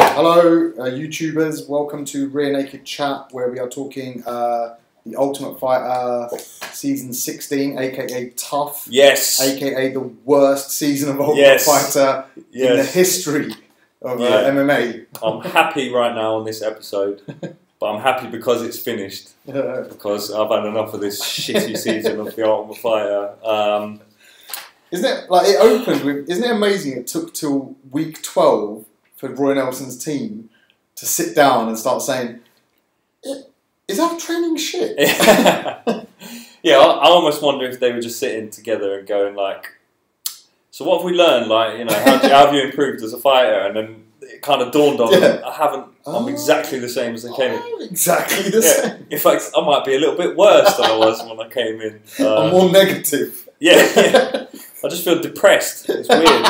Hello, YouTubers. Welcome to Rear Naked Chat, where we are talking The Ultimate Fighter Season 16, aka TUF. Yes. Aka the worst season of Ultimate Fighter in the history of MMA. I'm happy right now on this episode, but I'm happy because it's finished. Because I've had enough of this shitty season of The Ultimate Fighter. Isn't it, like, it opened with, isn't it amazing it took till week 12 for Roy Nelson's team to sit down and start saying, is our training shit? Yeah, I almost wonder if they were just sitting together and going like, so what have we learned? Like, you know, how have you improved as a fighter? And then it kind of dawned on them, I'm exactly the same as I came in. Exactly the same. In fact, I might be a little bit worse than I was when I came in. I'm more negative. Yeah. I just feel depressed. It's weird.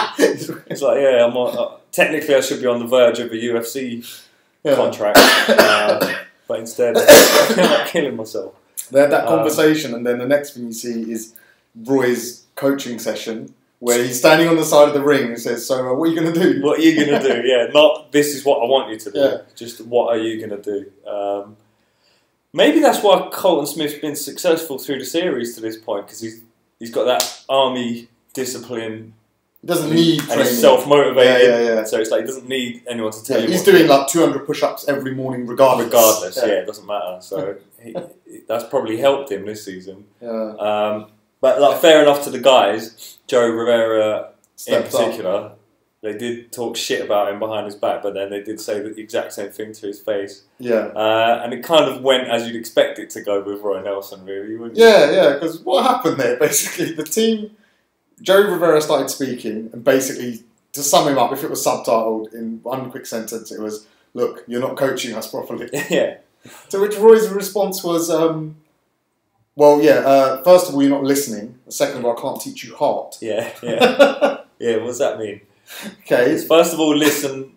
It's like, yeah, technically I should be on the verge of a UFC contract, but instead I'm killing myself. They had that conversation, and then the next thing you see is Roy's coaching session, where he's standing on the side of the ring and says, so what are you going to do? What are you going to do? Yeah, not this is what I want you to do. Just what are you going to do? Maybe that's why Colton Smith's been successful through the series to this point, because he's got that army discipline. He doesn't need training. And he's self-motivated. So it's like he doesn't need anyone to tell him. He's doing like 200 push-ups every morning regardless. It doesn't matter. So that's probably helped him this season. But like, fair enough to the guys, Joe Rivera in particular, they did talk shit about him behind his back, but then they did say the exact same thing to his face. And it kind of went as you'd expect it to go with Roy Nelson, really, wouldn't you? Yeah, because what happened there, basically, the team, Joe Rivera started speaking, and basically, to sum him up, if it was subtitled in one quick sentence, it was, look, you're not coaching us properly. To which Roy's response was, first of all, you're not listening. Second of all, I can't teach you heart. Yeah, what does that mean? Okay. First of all, listen.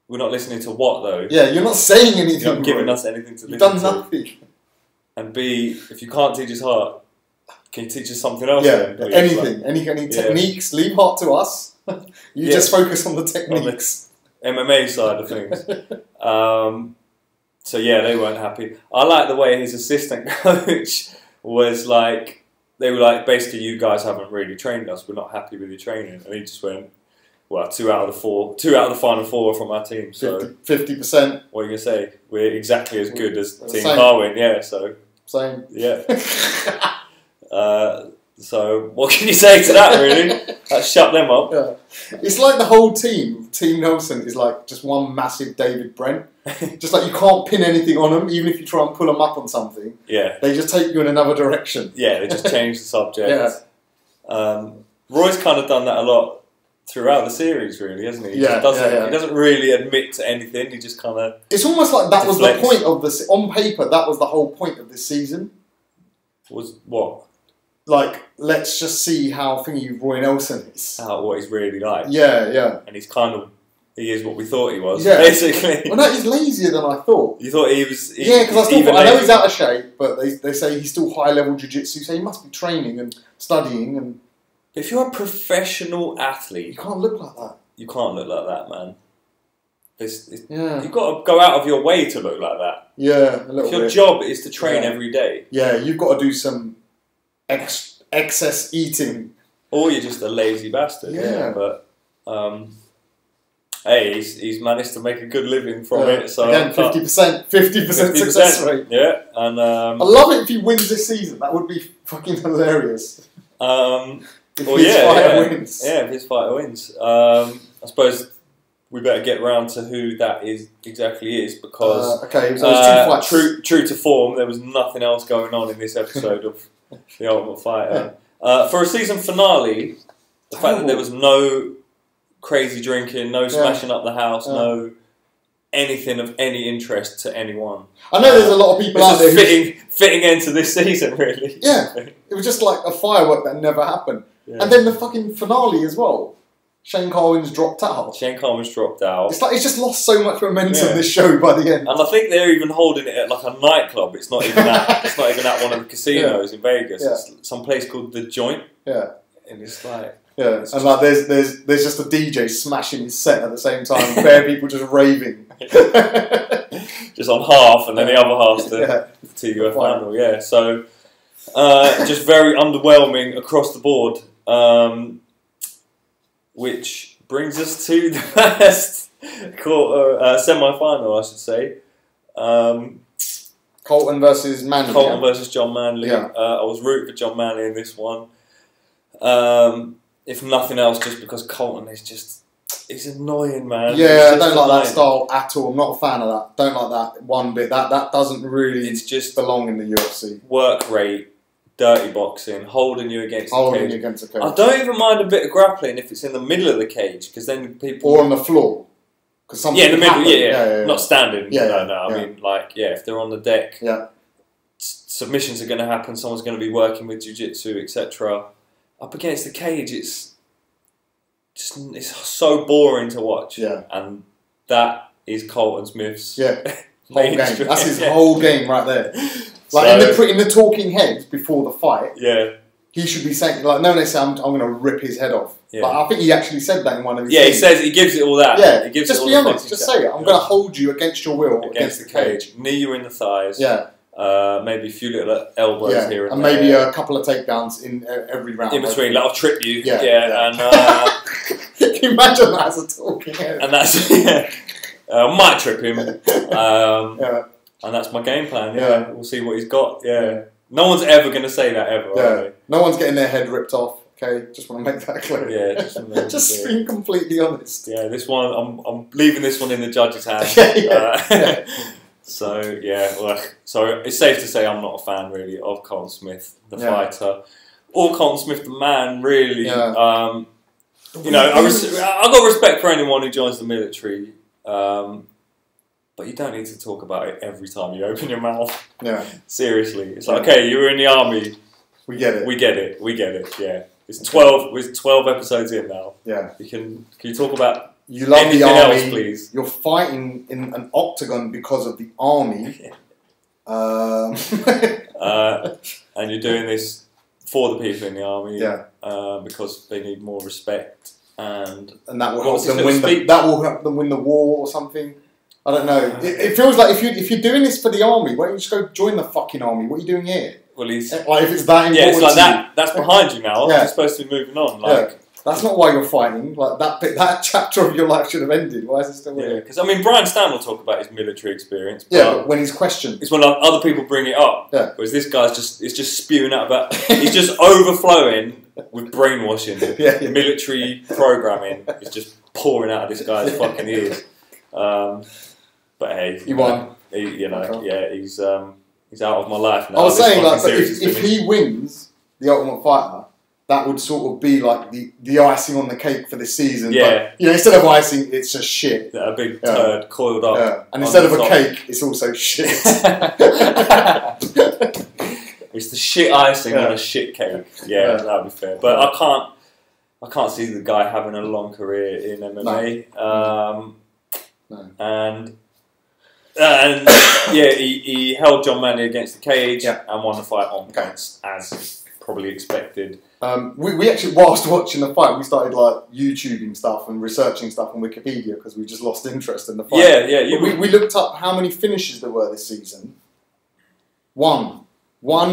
We're not listening to what, though? Yeah, you're not saying anything. You're not giving us anything to listen to. You've done nothing. And B, if you can't teach us heart, can you teach us something else? Yeah, then, anything. Like, any techniques, leave heart to us. You just focus on the techniques. On the MMA side of things. So yeah, they weren't happy. I like the way his assistant coach was like, they were like, basically, you guys haven't really trained us. We're not happy with your training. And he just went, well, two out of the final four are from our team. So 50%. What are you gonna say? We're exactly as good as Team Carwin. Yeah. So same. Yeah. So what can you say to that, really? That shut them up. Yeah. It's like the whole team, Team Nelson, is like just one massive David Brent. Just like you can't pin anything on them, even if you try and pull them up on something. Yeah. They just take you in another direction. Yeah, they just change the subject. Roy's kind of done that a lot throughout the series, really, hasn't he? He doesn't really admit to anything. He just kind of... It's almost like that was the point of this... On paper, that was the whole point of this season. Was what? Like, let's just see how thingy Roy Nelson is. What he's really like. Yeah. And he's kind of... He is what we thought he was, basically. Well, no, he's lazier than I thought. You thought he was... because I know he's out of shape, but they say he's still high-level jiu-jitsu, so he must be training and studying. And if you're a professional athlete... You can't look like that. You can't look like that, man. You've got to go out of your way to look like that. Yeah, a little bit. If your job is to train every day... Yeah, you've got to do some excess eating. Or you're just a lazy bastard. Yeah. But... hey, he's managed to make a good living from it. So again, 50% success rate. Yeah, and I love it if he wins this season. That would be fucking hilarious. If his fighter wins. Yeah, if his fighter wins. I suppose we better get round to who that exactly is, because true to form, there was nothing else going on in this episode of The Ultimate Fighter. For a season finale, the fact that there was no crazy drinking, no smashing up the house, no anything of any interest to anyone. I know there's a lot of people out there fitting into this season, really. Yeah, it was just like a firework that never happened. Yeah. And then the fucking finale as well. Shane Carwin's dropped out. It's like it's just lost so much momentum this show by the end. And I think they're even holding it at like a nightclub. It's not even at one of the casinos in Vegas. It's some place called The Joint. Yeah. And it's like, Yeah, and like there's just a DJ smashing his set at the same time. Bare people just raving. Just on half, and then the other half's the TUF final. Yeah, so just very underwhelming across the board. Which brings us to the first semi-final, I should say. Colton versus Manley. Colton versus John Manley. Yeah. I was rooting for John Manley in this one. If nothing else, just because Colton is he's annoying, man. Yeah, I don't like that style at all. I'm not a fan of that. Don't like that one bit. That doesn't really belong in the UFC. Work rate, dirty boxing, holding you against the cage. I don't even mind a bit of grappling if it's in the middle of the cage, because then people... Or on the floor. Yeah, in the middle, yeah. Not standing. Yeah, no. I mean, like, if they're on the deck, submissions are going to happen, someone's going to be working with jiu-jitsu, etc. Up against the cage, it's so boring to watch. Yeah. And that is Colton Smith's whole game. That's his whole game right there. Like in the talking heads before the fight, he should be saying, like, no, they say, I'm going to rip his head off. Yeah. Like, I think he actually said that in one of his things. He gives it all that. Yeah, he gives just it all be honest. Just say it. I'm going to hold you against your will against the cage. Knee you in the thighs. Yeah. Maybe a few little elbows here and maybe a couple of takedowns in every round. In between, like, I'll trip you. And can you imagine that as a talking head? And that's I might trip him. And that's my game plan. Yeah, we'll see what he's got. Yeah. No one's ever going to say that ever. Are they? No one's getting their head ripped off. Okay, just want to make that clear. Yeah, just being completely honest. Yeah, this one I'm leaving this one in the judge's hands. So so it's safe to say I'm not a fan really of Colton Smith, the fighter, or Colton Smith, the man. Really, I've got respect for anyone who joins the military, but you don't need to talk about it every time you open your mouth. Yeah, seriously, it's like, okay, you were in the army. We get it. We get it. Yeah, it's 12. We're 12 episodes in now. Yeah, Can you talk about? You love the army. Else, please. You're fighting in an octagon because of the army. And you're doing this for the people in the army. Yeah. Because they need more respect, and that will help them win. That will help them win the war or something. I don't know. It feels like if you're doing this for the army, why don't you just go join the fucking army? What are you doing here? Well, if it's that important. Yeah, it's like that. That's behind you now. You're supposed to be moving on. Like. That's not why you're fighting. Like that chapter of your life should have ended. Why is it still here? Because Brian Stan will talk about his military experience. But when he's questioned, it's when other people bring it up. Yeah. Whereas this guy's just spewing out about. He's just overflowing with brainwashing. Military programming is just pouring out of this guy's fucking ears. But hey, he won. He's out of my life now. I was saying like, if he wins the Ultimate Fighter, that would sort of be like the icing on the cake for this season. Yeah. But, instead of icing, it's just shit. A big turd coiled up. Yeah. And instead of a cake, it's also shit. It's the shit icing on a shit cake. Yeah, that would be fair. But I can't see the guy having a long career in MMA. No. And he held John Manley against the cage and won the fight on points, as probably expected. We actually, whilst watching the fight, we started like YouTubing stuff and researching stuff on Wikipedia because we just lost interest in the fight. We looked up how many finishes there were this season. One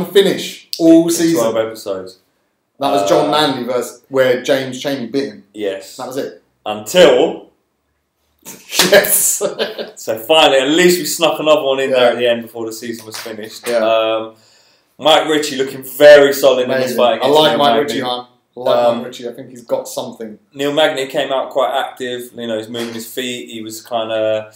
finish all season. 12 episodes. That was John Manley versus where James Chaney bit him. Yes. That was it. Until... Yes. So finally, at least we snuck another one in there at the end before the season was finished. Yeah. Mike Ritchie looking very solid in this fight. I like Mike Ritchie, man. Mike Ritchie. I think he's got something. Neil Magny came out quite active. He's moving his feet. He was kind of...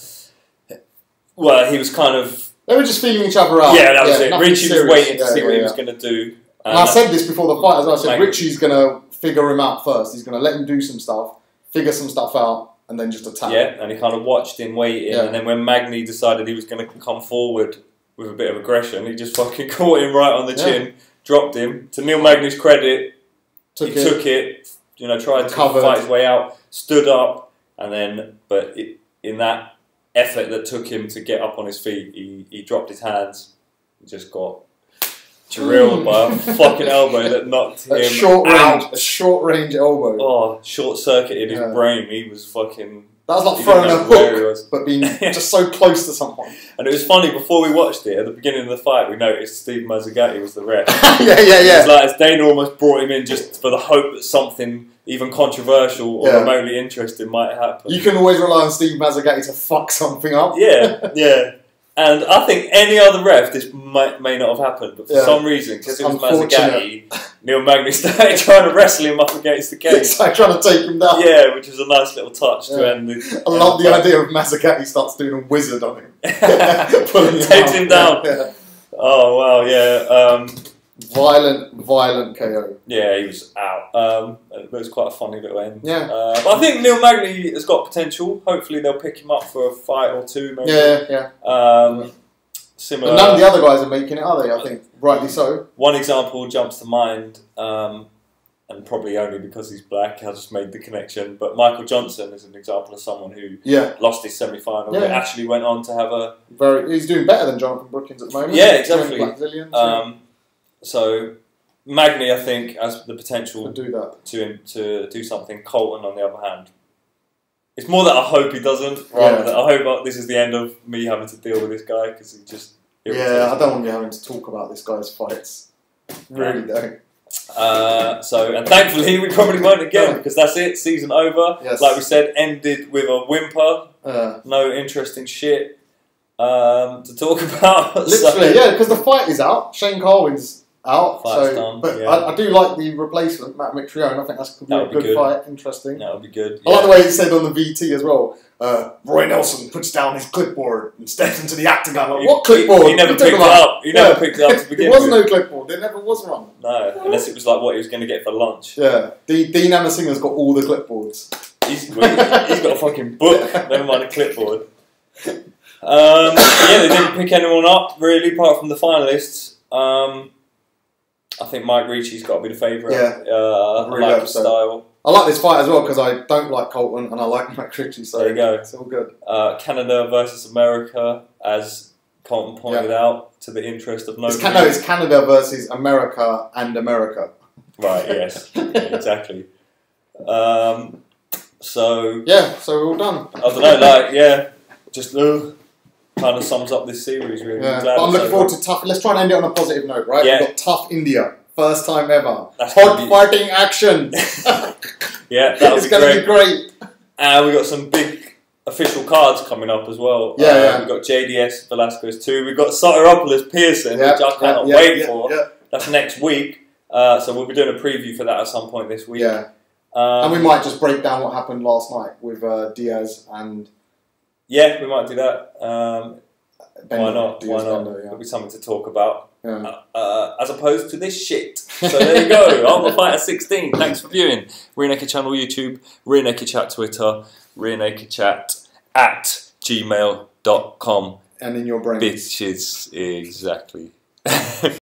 Well, he was kind of... They were just feeling each other out. Yeah, that was it. Ritchie was waiting to see what he was going to do. And I said this before the fight as well. I said Ritchie's going to figure him out first. He's going to let him do some stuff, figure some stuff out, and then just attack. Yeah, and he kind of watched him waiting. And then when Magny decided he was going to come forward with a bit of aggression, he just fucking caught him right on the chin, dropped him. To Neil Magny's credit, he took it, tried to fight his way out, stood up, and then, in that effort that took him to get up on his feet, he dropped his hands, he just got drilled by a fucking elbow that knocked him out. A short range elbow. Oh, short circuited his brain. He was fucking. That was like throwing a hook, but being just so close to someone. And it was funny, before we watched it, at the beginning of the fight, we noticed Steve Mazzagatti was the ref. yeah. It's like as Dana almost brought him in just for the hope that something even controversial or remotely interesting might happen. You can always rely on Steve Mazzagatti to fuck something up. Yeah. And I think any other ref, this may not have happened, but for some reason, because it was Mazzagatti, Neil Magny started trying to wrestle him up against the cage. It's like trying to take him down. Yeah, which was a nice little touch to end the... I love the idea of Mazzagatti starts doing a wizard on him. Takes him down. Yeah. Oh, wow, yeah. Violent KO. Yeah, he was out. It was quite a funny little end. Yeah. But I think Neil Magny has got potential. Hopefully they'll pick him up for a fight or two, maybe. Yeah. Similar. But none of the other guys are making it, are they? I think rightly so. One example jumps to mind, and probably only because he's black, I just made the connection. But Michael Johnson is an example of someone who lost his semi-final, but actually went on to have a... He's doing better than Jonathan Brookins at the moment. Yeah, exactly. So Magny, I think, has the potential to do something. Colton, on the other hand, it's more that I hope he doesn't. Rather than I hope this is the end of me having to deal with this guy because he just. I don't want me having to talk about this guy's fights. Really don't. And thankfully we probably won't again because that's it. Season over. Yes. Like we said, ended with a whimper. No interesting shit to talk about. Literally, because the fight is out. Shane Carwin's out. I do like the replacement, Matt Mitrione. I think that's going to be a good fight. Interesting. That would be good. I like the way he said on the VT as well. Roy Nelson puts down his clipboard and steps into the octagon. Like, what clipboard? He never picked it up. He never picked it up to begin with. There was no clipboard. There never was one. No, unless it was like what he was going to get for lunch. Yeah. Dean Amasinga's got all the clipboards. He's got a fucking book. Never mind a clipboard. They didn't pick anyone up really, apart from the finalists. I think Mike Ricci's got to be the favourite. I like his style. I like this fight as well because I don't like Colton and I like Mike Ricci, so there you go. It's all good. Canada versus America, as Colton pointed out, to the interest of nobody. It's Canada versus America and America. Right, yes. Exactly. So we're all done. I don't know, just kind of sums up this series, really. Yeah, but I'm looking forward to TUF. Let's try and end it on a positive note, right? Yeah. We've got TUF India. First time ever. That's hot fighting action. It's going to be great. And we've got some big official cards coming up as well. We've got JDS Velasquez 2. We've got Soteropoulos Pearson, which I cannot wait for. Yeah. That's next week. So we'll be doing a preview for that at some point this week. Yeah. And we might just break down what happened last night with Diaz and... Yeah, we might do that. Why not? It'll be something to talk about. As opposed to this shit. So there you go. I'm the Fighter 16. Thanks for viewing. Rear Naked Channel YouTube, Rear Naked Chat Twitter, Rear Naked Chat at gmail.com. And in your brain. Bitches, exactly.